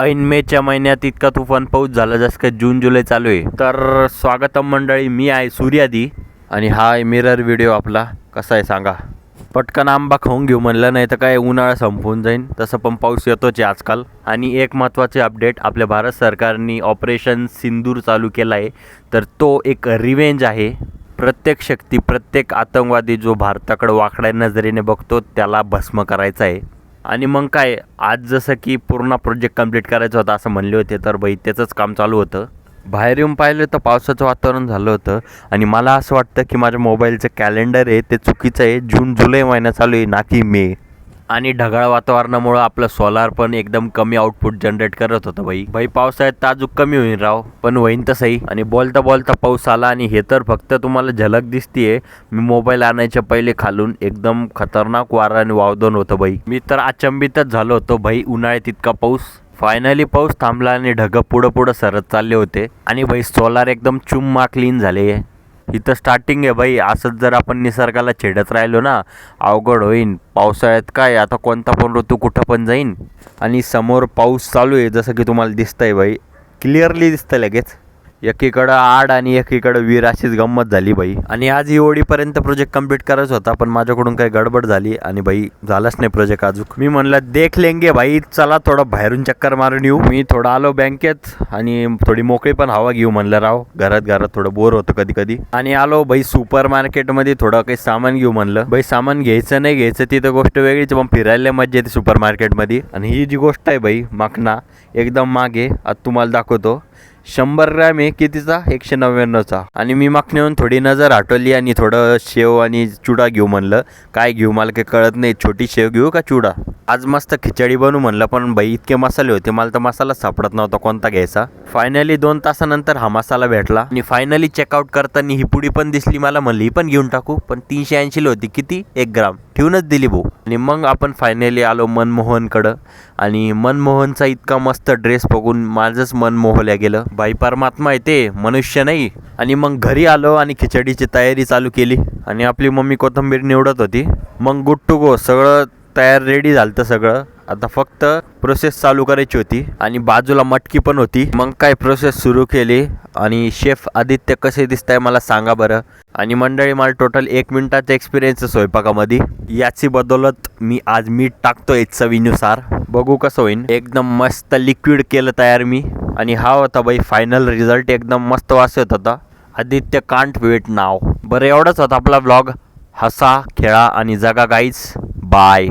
ऐन मेच्या महिन्यात इतका तुफान पाऊस झाला जसं काय जून जुलै चालू आहे. तर स्वागतम मंडळी, मी आहे सूर्यादी आणि हा आहे मिरर व्हिडिओ आपला. कसा आहे सांगा. पटकन आंबा खाऊन घेऊ म्हणलं, नाही तर काय उन्हाळा संपून जाईन. तसं पण पाऊस येतोच आहे आजकाल. आणि एक महत्त्वाचे अपडेट, आपल्या भारत सरकारने ऑपरेशन सिंदूर चालू केला आहे. तर तो एक रिवेंज आहे. प्रत्येक शक्ती, प्रत्येक आतंकवादी जो भारताकडे वाकड्या नजरेने बघतो त्याला भस्म करायचा आहे. आणि मग काय, आज जसं की पूर्ण प्रोजेक्ट कंप्लीट करायचा होता असं म्हणले होते, तर बाई त्याचंच काम चालू होतं. बाहेर येऊन पाहिलं तर पावसाचं वातावरण झालं होतं. आणि मला असं वाटतं की माझ्या मोबाईलचं कॅलेंडर आहे ते चुकीचं आहे. जून जुलै महिना चालू आहे ना की मे. आणि ढगाळ वातावरणामुळं आपलं सोलार पण एकदम कमी आउटपुट जनरेट करत होतं. भाई पावसाळ्यात तर अजून कमी होईल राव, पण होईन तसंही. आणि बोलता बोलता पाऊस आला. आणि हे तर फक्त तुम्हाला झलक दिसतीये. मी मोबाईल आणायच्या पहिले खालून एकदम खतरनाक वारा आणि वावदन होतं भाई. मी तर अचंबितच झालो होतो भाई. उन्हाळ्यात इतका पाऊस. फायनली पाऊस थांबला आणि ढग पुढं सरत चालले होते. आणि भाई सोलार एकदम चुम्मा क्लीन झाले. इथं स्टार्टिंग आहे भाई. असंच जर आपण निसर्गाला छेडत राहिलो ना, अवघड होईन. पावसाळ्यात काय, आता कोणता पण ऋतू कुठं पण जाईन. आणि समोर पाऊस चालू आहे जसं की तुम्हाला दिसतंय भाई, क्लिअरली दिसतं लगेच. एकीकडं आड आणि एकीकडं वीर, अशीच गंमत झाली भाई. आणि आज EOD पर्यंत प्रोजेक्ट कंप्लीट करायचा होता, पण माझ्याकडून काही गडबड झाली आणि भाई झालाच नाही प्रोजेक्ट अजून. मी म्हणलं देख लेंगे भाई, चला थोडं बाहेरून चक्कर मारून येऊ. मी थोडं आलो बँकेत आणि थोडी मोकळी पण हवा घेऊ म्हणलं राव. घरात थोडं बोर होतं कधी कधी. आणि आलो भाई सुपर मार्केटमध्ये, थोडं काही सामान घेऊ म्हणलं. भाई सामान घ्यायचं नाही घ्यायचं ती तर गोष्ट वेगळीच, पण फिरायला मजा येते सुपर मार्केटमध्ये. आणि ही जी गोष्ट आहे भाई, माखना एकदम मागे, आता तुम्हाला दाखवतो. 100 ग्रॅम आहे कितीचा, 199चा. आणि मी मागण्याहून थोडी नजर हटवली आणि थोडं शेव आणि चुडा घेऊ म्हणलं. काय घेऊ मला काही कळत नाही, छोटी शेव घेऊ का चुडा. आज मस्त खिचडी बनवू म्हणलं, पण बाई इतके मसाले होते मला तर मसाला सापडत नव्हता कोणता घ्यायचा. फायनली 2 तासानंतर हा मसाला भेटला. आणि फायनली चेकआउट करताना ही पुडी पण दिसली मला, म्हणली ही पण घेऊन टाकू. पण 380 होती, किती 1 ग्राम, ठेवूनच दिली भाऊ. आणि मग आपण फायनली आलो मनमोहनकडं. आणि मनमोहनचा इतका मस्त ड्रेस बघून माझंच मन मोहल्या गेलं. बाई परमात्मा आहे ते, मनुष्य नाही. आणि मग घरी आलो आणि खिचडीची तयारी चालू केली. आणि आपली मम्मी कोथिंबीर निवडत होती. मग गुड टू गो, सगळं तयार रेडी झालं सगळं. आता फक्त प्रोसेस चालू करायची होती. आणि बाजूला मटकी पण होती. मग काय प्रोसेस सुरू केली. आणि शेफ आदित्य कसे दिसताय मला सांगा बरं. आणि मंडळी, मला टोटल 1 मिनिटाचा एक्सपिरियन्स आहे स्वयंपाकामध्ये. याची बदौलत मी आज मीठ टाकतोय चवीनुसार. बघू कसं होईल. एकदम मस्त लिक्विड केलं तयार मी. आणि हा होता बाई फायनल रिझल्ट. एकदम मस्त वास येत होता. आदित्य कांट वेट नाव. बरं, एवढंच होता आपला व्लॉग. हसा, खेळा आणि जगा गाईज. बाय.